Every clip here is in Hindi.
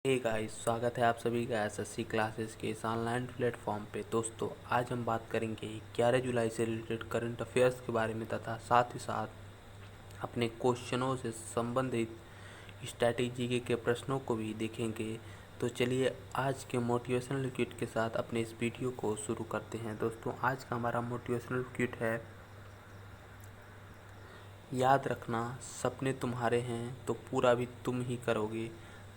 हे गाइस, स्वागत है आप सभी का एसएससी क्लासेस के इस ऑनलाइन प्लेटफॉर्म पे। दोस्तों, आज हम बात करेंगे 11 जुलाई से रिलेटेड करंट अफेयर्स के बारे में तथा साथ ही साथ अपने क्वेश्चनों से संबंधित स्ट्रैटेजी के प्रश्नों को भी देखेंगे। तो चलिए आज के मोटिवेशनल क्विट के साथ अपने इस वीडियो को शुरू करते हैं। दोस्तों, आज का हमारा मोटिवेशनल क्विट है, याद रखना सपने तुम्हारे हैं तो पूरा भी तुम ही करोगे,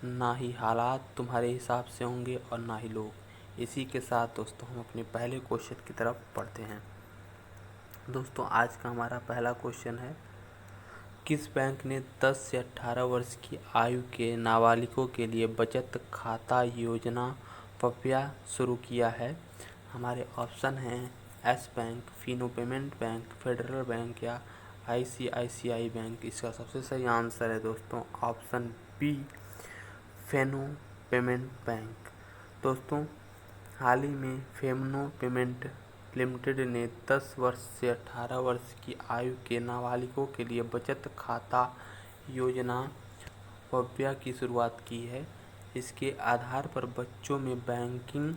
ना ही हालात तुम्हारे हिसाब से होंगे और ना ही लोग। इसी के साथ दोस्तों हम अपने पहले क्वेश्चन की तरफ बढ़ते हैं। दोस्तों, आज का हमारा पहला क्वेश्चन है, किस बैंक ने 10 से 18 वर्ष की आयु के नाबालिगों के लिए बचत खाता योजना पपिया शुरू किया है? हमारे ऑप्शन हैं S bank, Fino payment bank, federal bank या आईसीआईसीआई बैंक। इसका सबसे सही आंसर है दोस्तों ऑप्शन बी, फेनो पेमेंट बैंक। दोस्तों, हाल ही में फेनो पेमेंट लिमिटेड ने 10 वर्ष से 18 वर्ष की आयु के नाबालिगों के लिए बचत खाता योजना पपिया की शुरुआत की है। इसके आधार पर बच्चों में बैंकिंग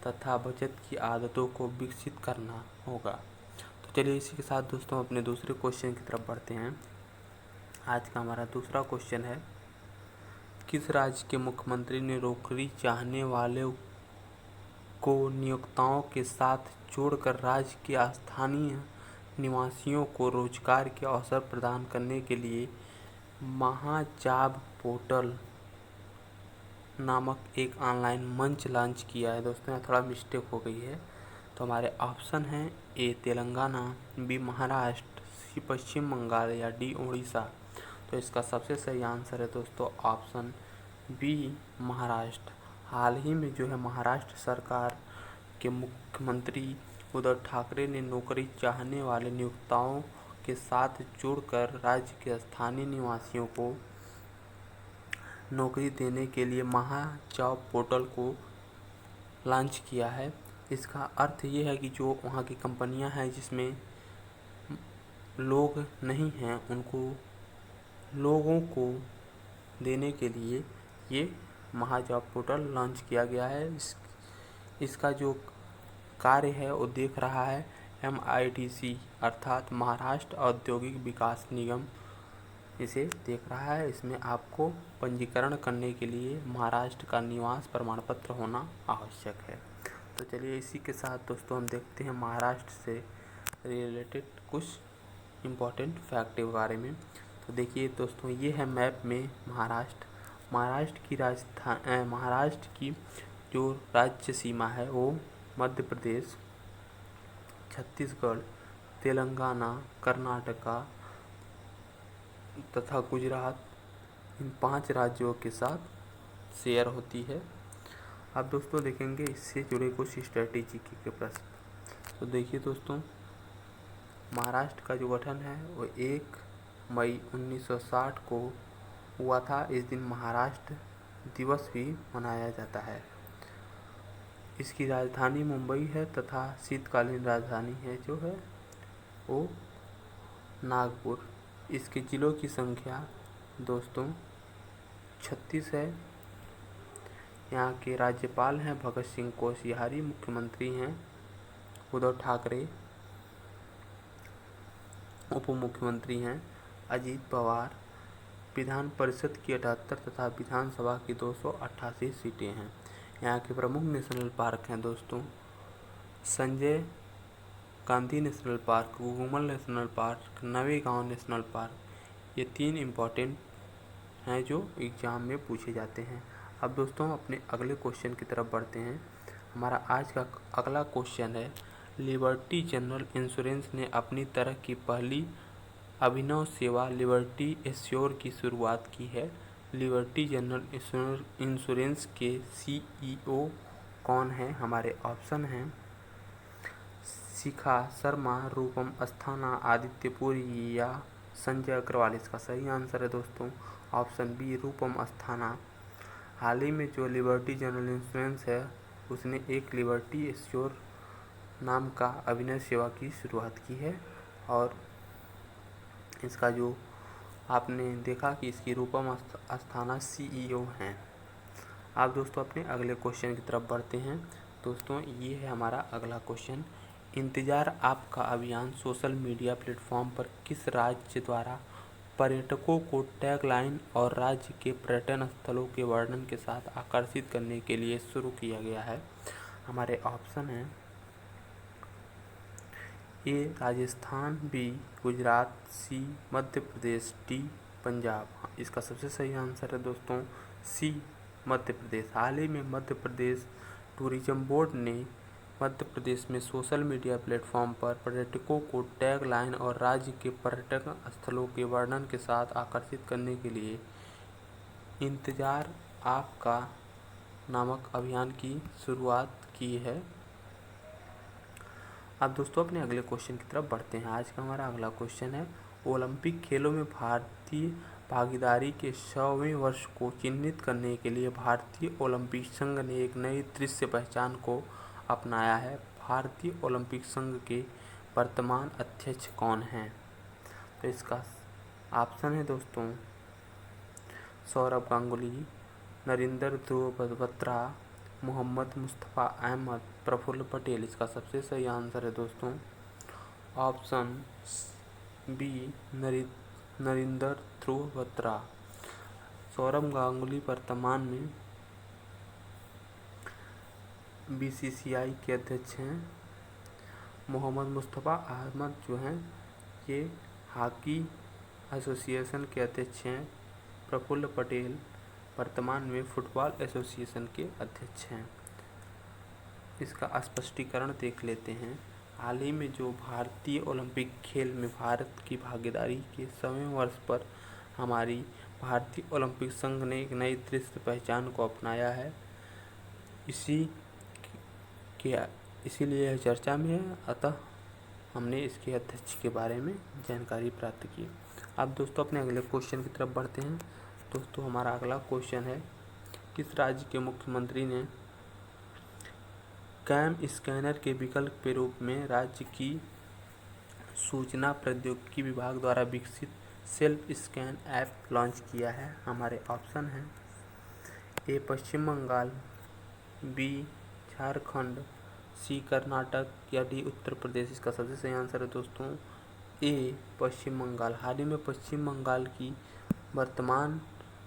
तथा बचत की आदतों को विकसित करना होगा। तो चलिए इसी के साथ दोस्तों अपने दूसरे क्वेश्चन की तरफ बढ़ते हैं। आज का हमारा दूसरा क्वेश्चन है, किस राज्य के मुख्यमंत्री ने नौकरी चाहने वाले को नियोक्ताओं के साथ जोड़कर राज्य के स्थानीय निवासियों को रोजगार के अवसर प्रदान करने के लिए महाजॉब पोर्टल नामक एक ऑनलाइन मंच लॉन्च किया है? दोस्तों, यहाँ थोड़ा मिस्टेक हो गई है। तो हमारे ऑप्शन हैं ए तेलंगाना, बी महाराष्ट्र, सी पश्चिम बंगाल या डी उड़ीसा। तो इसका सबसे सही आंसर है दोस्तों ऑप्शन बी, महाराष्ट्र। हाल ही में जो है महाराष्ट्र सरकार के मुख्यमंत्री उद्धव ठाकरे ने नौकरी चाहने वाले नियोक्ताओं के साथ जुड़कर राज्य के स्थानीय निवासियों को नौकरी देने के लिए महाजॉब पोर्टल को लॉन्च किया है। इसका अर्थ ये है कि जो वहाँ की कंपनियां हैं जिसमें लोग नहीं हैं, उनको लोगों को देने के लिए ये महाजॉब पोर्टल लॉन्च किया गया है। इसका जो कार्य है वो देख रहा है MIDC अर्थात महाराष्ट्र औद्योगिक विकास निगम इसे देख रहा है। इसमें आपको पंजीकरण करने के लिए महाराष्ट्र का निवास प्रमाण पत्र होना आवश्यक है। तो चलिए इसी के साथ दोस्तों हम देखते हैं महाराष्ट्र से रिलेटेड कुछ इम्पोर्टेंट फैक्ट के बारे में। तो देखिए दोस्तों, ये है मैप में महाराष्ट्र की जो राज्य सीमा है वो मध्य प्रदेश, छत्तीसगढ़, तेलंगाना, कर्नाटका तथा गुजरात, इन 5 राज्यों के साथ शेयर होती है। अब दोस्तों देखेंगे इससे जुड़े कुछ स्ट्रेटेजी के प्रश्न। तो देखिए दोस्तों, महाराष्ट्र का जो गठन है वो 1 मई 1960 को हुआ था। इस दिन महाराष्ट्र दिवस भी मनाया जाता है। इसकी राजधानी मुंबई है तथा शीतकालीन राजधानी है जो है वो नागपुर। इसके जिलों की संख्या दोस्तों 36 है। यहाँ के राज्यपाल हैं भगत सिंह कोश्यारी, मुख्यमंत्री हैं उद्धव ठाकरे, उप मुख्यमंत्री हैं अजीत पवार। विधान परिषद की 78 तथा विधानसभा की 288 सीटें हैं। यहाँ के प्रमुख नेशनल पार्क हैं दोस्तों संजय गांधी नेशनल पार्क, घूमल national park, Navegaon national park. ये 3 इम्पॉर्टेंट हैं जो एग्ज़ाम में पूछे जाते हैं। अब दोस्तों अपने अगले क्वेश्चन की तरफ बढ़ते हैं। हमारा आज का अगला क्वेश्चन है, लिबर्टी जनरल इंश्योरेंस ने अपनी तरह की पहली अभिनव सेवा लिबर्टी एश्योर की शुरुआत की है। लिबर्टी जनरल इंश्योरेंस के CEO कौन है? हमारे ऑप्शन हैं शिखा शर्मा, रूपम अस्थाना, आदित्य पुरी या संजय अग्रवाल। इसका सही आंसर है दोस्तों ऑप्शन बी, रूपम अस्थाना। हाल ही में जो लिबर्टी जनरल इंश्योरेंस है उसने एक लिबर्टी एश्योर नाम का अभिनव सेवा की शुरुआत की है और इसका जो आपने देखा कि इसकी रूपम अस्थाना CEO हैं। आप दोस्तों अपने अगले क्वेश्चन की तरफ बढ़ते हैं। दोस्तों ये है हमारा अगला क्वेश्चन। इंतज़ार आपका अभियान सोशल मीडिया प्लेटफॉर्म पर किस राज्य द्वारा पर्यटकों को टैगलाइन और राज्य के पर्यटन स्थलों के वर्णन के साथ आकर्षित करने के लिए शुरू किया गया है? हमारे ऑप्शन हैं ए राजस्थान, बी गुजरात, सी मध्य प्रदेश, डी पंजाब। इसका सबसे सही आंसर है दोस्तों सी मध्य प्रदेश। हाल ही में मध्य प्रदेश टूरिज्म बोर्ड ने मध्य प्रदेश में सोशल मीडिया प्लेटफॉर्म पर पर्यटकों को टैग लाइन और राज्य के पर्यटन स्थलों के वर्णन के साथ आकर्षित करने के लिए इंतज़ार आपका नामक अभियान की शुरुआत की है। अब दोस्तों अपने अगले क्वेश्चन की तरफ बढ़ते हैं। आज का हमारा अगला क्वेश्चन है, ओलंपिक खेलों में भारतीय भागीदारी के 100वें वर्ष को चिन्हित करने के लिए भारतीय ओलंपिक संघ ने एक नई दृश्य पहचान को अपनाया है। भारतीय ओलंपिक संघ के वर्तमान अध्यक्ष कौन हैं? तो इसका ऑप्शन है दोस्तों सौरभ गांगुली, नरेंद्र ध्रुव बत्रा, मोहम्मद मुस्तफ़ा अहमद, प्रफुल्ल पटेल। इसका सबसे सही आंसर है दोस्तों ऑप्शन बी नरेंद्र ध्रुव बत्रा। सौरभ गांगुली वर्तमान में बीसीसीआई के अध्यक्ष हैं। मोहम्मद मुस्तफ़ा अहमद जो हैं ये हॉकी एसोसिएशन के अध्यक्ष हैं। प्रफुल्ल पटेल वर्तमान में फुटबॉल एसोसिएशन के अध्यक्ष हैं। इसका स्पष्टीकरण देख लेते हैं। हाल ही में जो भारतीय ओलंपिक खेल में भारत की भागीदारी के 100वें वर्ष पर हमारी भारतीय ओलंपिक संघ ने एक नई दृश्य पहचान को अपनाया है। इसीलिए यह चर्चा में है, अतः हमने इसके अध्यक्ष के बारे में जानकारी प्राप्त की। अब दोस्तों अपने अगले क्वेश्चन की तरफ बढ़ते हैं। दोस्तों हमारा अगला क्वेश्चन है, किस राज्य के मुख्यमंत्री ने कैम स्कैनर के विकल्प के रूप में राज्य की सूचना प्रौद्योगिकी विभाग द्वारा विकसित सेल्फ स्कैन ऐप लॉन्च किया है? हमारे ऑप्शन हैं ए पश्चिम बंगाल, बी झारखंड, सी कर्नाटक या डी उत्तर प्रदेश। इसका सबसे सही आंसर है दोस्तों ए पश्चिम बंगाल। हाल ही में पश्चिम बंगाल की वर्तमान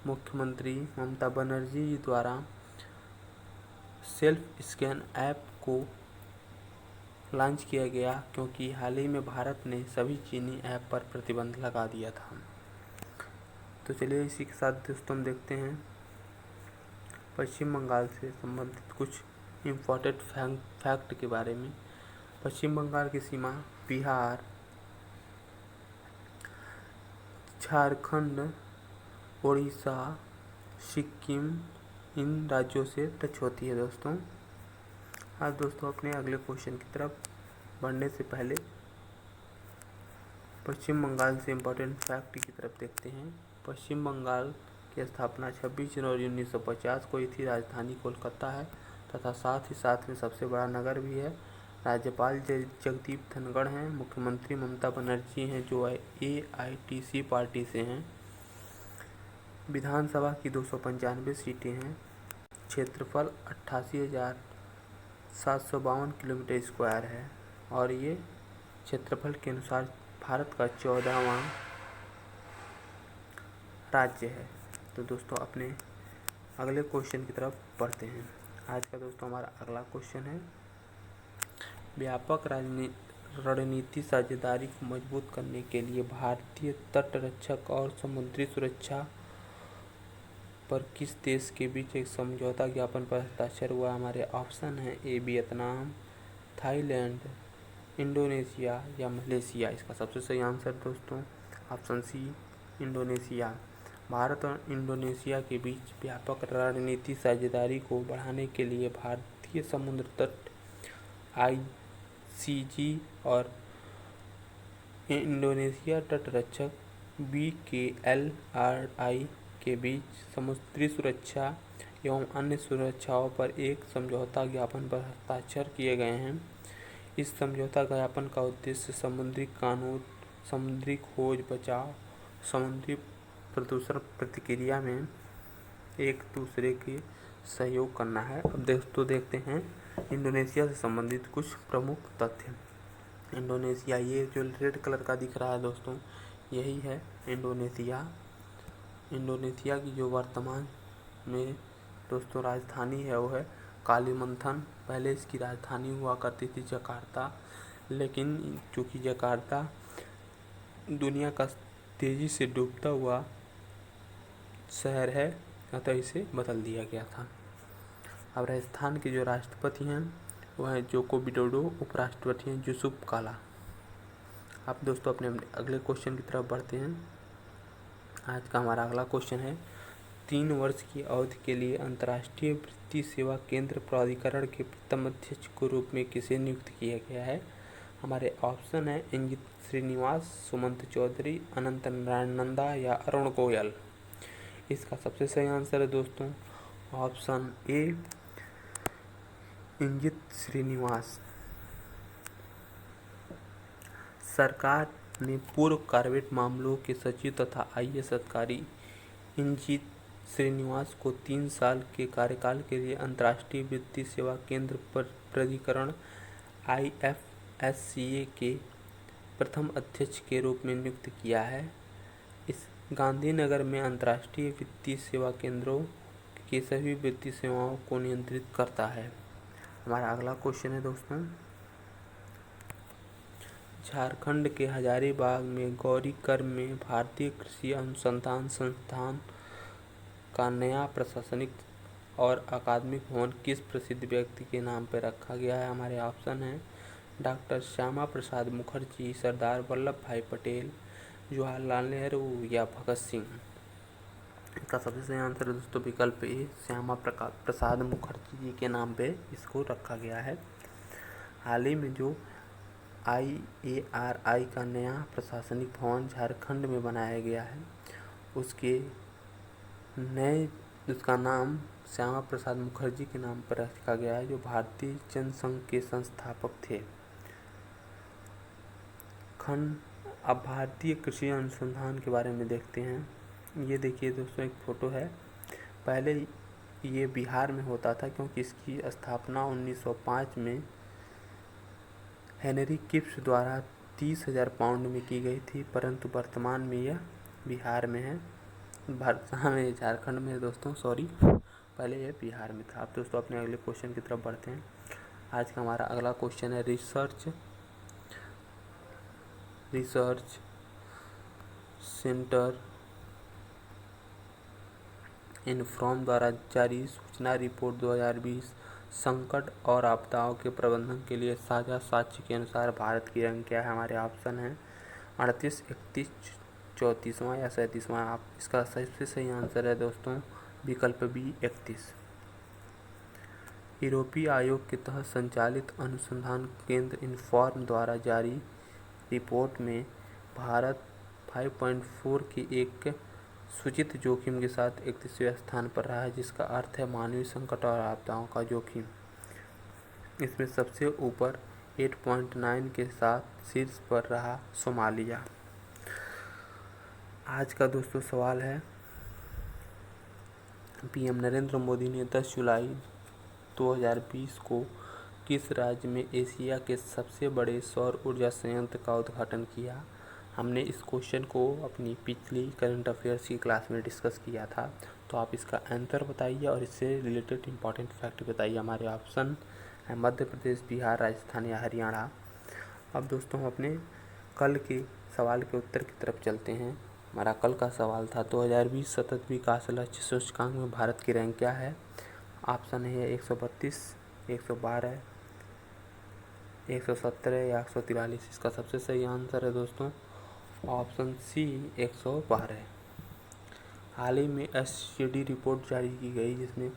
मुख्यमंत्री ममता बनर्जी द्वारा सेल्फ स्कैन ऐप को लॉन्च किया गया, क्योंकि हाल ही में भारत ने सभी चीनी ऐप पर प्रतिबंध लगा दिया था। तो चलिए इसी के साथ दोस्तों हम देखते हैं पश्चिम बंगाल से संबंधित कुछ इम्पोर्टेंट फैक्ट के बारे में। पश्चिम बंगाल की सीमा बिहार, झारखंड, उड़ीसा, सिक्किम इन राज्यों से टच होती है दोस्तों। आज दोस्तों अपने अगले क्वेश्चन की तरफ बढ़ने से पहले पश्चिम बंगाल से इम्पोर्टेंट फैक्ट की तरफ देखते हैं। पश्चिम बंगाल की स्थापना 26 जनवरी 1950 को हुई थी। राजधानी कोलकाता है तथा साथ ही साथ में सबसे बड़ा नगर भी है। राज्यपाल जगदीप धनखड़ हैं। मुख्यमंत्री ममता बनर्जी हैं जो AITC पार्टी से हैं। विधानसभा की 295 सीटें हैं। क्षेत्रफल 88,752 किलोमीटर स्क्वायर है और ये क्षेत्रफल के अनुसार भारत का 14वां राज्य है। तो दोस्तों अपने अगले क्वेश्चन की तरफ बढ़ते हैं। आज का दोस्तों हमारा अगला क्वेश्चन है, व्यापक रणनीति साझेदारी को मजबूत करने के लिए भारतीय तटरक्षक और समुद्री सुरक्षा पर किस देश के बीच एक समझौता ज्ञापन पर हस्ताक्षर हुआ? हमारे ऑप्शन हैं ए वियतनाम, थाईलैंड, इंडोनेशिया या मलेशिया। इसका सबसे सही आंसर दोस्तों ऑप्शन सी इंडोनेशिया। भारत और इंडोनेशिया के बीच व्यापक रणनीति साझेदारी को बढ़ाने के लिए भारतीय समुद्र तट ICG और इंडोनेशिया तटरक्षक BKLRI के बीच समुद्री सुरक्षा एवं अन्य सुरक्षाओं पर एक समझौता ज्ञापन पर हस्ताक्षर किए गए हैं। इस समझौता ज्ञापन का उद्देश्य समुद्री कानून, समुद्री खोज बचाव, समुद्री प्रदूषण प्रतिक्रिया में एक दूसरे के सहयोग करना है। अब दोस्तों देखते हैं इंडोनेशिया से संबंधित कुछ प्रमुख तथ्य। इंडोनेशिया, ये जो रेड कलर का दिख रहा है दोस्तों, यही है इंडोनेशिया। इंडोनेशिया की जो वर्तमान में दोस्तों राजधानी है वो है कालीमंथन। पहले इसकी राजधानी हुआ करती थी जकार्ता, लेकिन चूँकि जकार्ता दुनिया का तेज़ी से डूबता हुआ शहर है, अतः इसे बदल दिया गया था। अब राजस्थान के जो राष्ट्रपति हैं वह हैं जोको विडोडो, उपराष्ट्रपति हैं यूसुफ काला। अब दोस्तों अपने अगले क्वेश्चन की तरफ बढ़ते हैं। आज का हमारा अगला क्वेश्चन है 3 वर्ष की अवधि के लिए अंतर्राष्ट्रीय वृत्ति सेवा केंद्र प्राधिकरण के प्रथम अध्यक्ष के रूप में किसे नियुक्त किया गया है। हमारे ऑप्शन है इंगित श्रीनिवास, सुमंत चौधरी, अनंत नारायण नंदा या अरुण गोयल। इसका सबसे सही आंसर है दोस्तों ऑप्शन ए, इंगित श्रीनिवास। सरकार ने पूर्व कॉर्पोरेट मामलों के सचिव तथा IAS अधिकारी इंगित श्रीनिवास को 3 साल के कार्यकाल के लिए अंतर्राष्ट्रीय वित्तीय सेवा केंद्र प्राधिकरण IFSCA के प्रथम अध्यक्ष के रूप में नियुक्त किया है। इस गांधीनगर में अंतर्राष्ट्रीय वित्तीय सेवा केंद्रों की सभी वित्तीय सेवाओं को नियंत्रित करता है। हमारा अगला क्वेश्चन है दोस्तों, झारखंड के हजारीबाग में गौरीकर में भारतीय कृषि अनुसंधान संस्थान का नया प्रशासनिक और अकादमिक भवन किस प्रसिद्ध व्यक्ति के नाम पर रखा गया है। हमारे ऑप्शन हैं डॉक्टर श्यामा प्रसाद मुखर्जी, सरदार वल्लभ भाई पटेल, जवाहरलाल नेहरू या भगत सिंह। इसका सबसे सही आंसर है दोस्तों विकल्प ए, श्यामा प्रसाद मुखर्जी जी के नाम पे इसको रखा गया है। हाल ही में जो IARI का नया प्रशासनिक भवन झारखंड में बनाया गया है, उसका नाम श्यामा प्रसाद मुखर्जी के नाम पर रखा गया है, जो भारतीय जनसंघ के संस्थापक थे। अब भारतीय कृषि अनुसंधान के बारे में देखते हैं। ये देखिए दोस्तों एक फ़ोटो है। पहले ये बिहार में होता था, क्योंकि इसकी स्थापना 1905 में हेनरी किप्स द्वारा 30,000 पाउंड में की गई थी, परंतु वर्तमान में यह बिहार में है। झारखंड में है दोस्तों, सॉरी, पहले यह बिहार में था। अब दोस्तों अपने अगले क्वेश्चन की तरफ बढ़ते हैं। आज का हमारा अगला क्वेश्चन है रिसर्च सेंटर इन्फॉर्म द्वारा जारी सूचना रिपोर्ट 2020 संकट और आपदाओं के प्रबंधन के लिए साझा साक्ष्य के अनुसार भारत की रैंक क्या है। हमारे ऑप्शन हैं 38, 31, 34वां या 37वां। आप इसका सबसे सही आंसर है दोस्तों विकल्प बी, 31। यूरोपीय आयोग के तहत संचालित अनुसंधान केंद्र इन्फॉर्म द्वारा जारी रिपोर्ट में भारत 5.4 की एक सूचित जोखिम के साथ 31वें स्थान पर रहा है, जिसका अर्थ है मानवीय संकट और आपदाओं का जोखिम। इसमें सबसे ऊपर 8.9 के साथ शीर्ष पर रहा सोमालिया। आज का दोस्तों सवाल है PM नरेंद्र मोदी ने 10 जुलाई 2020 को किस राज्य में एशिया के सबसे बड़े सौर ऊर्जा संयंत्र का उद्घाटन किया। हमने इस क्वेश्चन को अपनी पिछली करंट अफेयर्स की क्लास में डिस्कस किया था, तो आप इसका आंसर बताइए और इससे रिलेटेड इंपॉर्टेंट फैक्ट बताइए। हमारे ऑप्शन है मध्य प्रदेश, बिहार, राजस्थान या हरियाणा। अब दोस्तों हम अपने कल के सवाल के उत्तर की तरफ चलते हैं। हमारा कल का सवाल था 2020 सतत विकास लक्ष्य सूचकांक में भारत की रैंक क्या है। ऑप्शन है 132, 112, 117 या 143। इसका सबसे सही आंसर है दोस्तों ऑप्शन सी, 112। हाल ही में SCD रिपोर्ट जारी की गई, जिसमें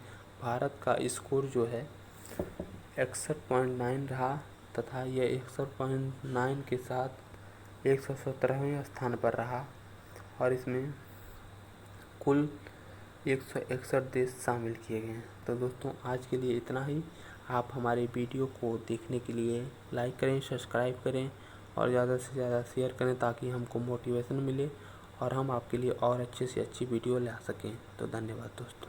भारत का स्कोर जो है 61.9 रहा तथा यह 61.9 के साथ 117वें स्थान पर रहा और इसमें कुल 161 देश शामिल किए गए हैं। तो दोस्तों आज के लिए इतना ही। आप हमारे वीडियो को देखने के लिए लाइक करें, सब्सक्राइब करें और ज़्यादा से ज़्यादा शेयर करें, ताकि हमको मोटिवेशन मिले और हम आपके लिए और अच्छे से अच्छी वीडियो ला सकें। तो धन्यवाद दोस्तों।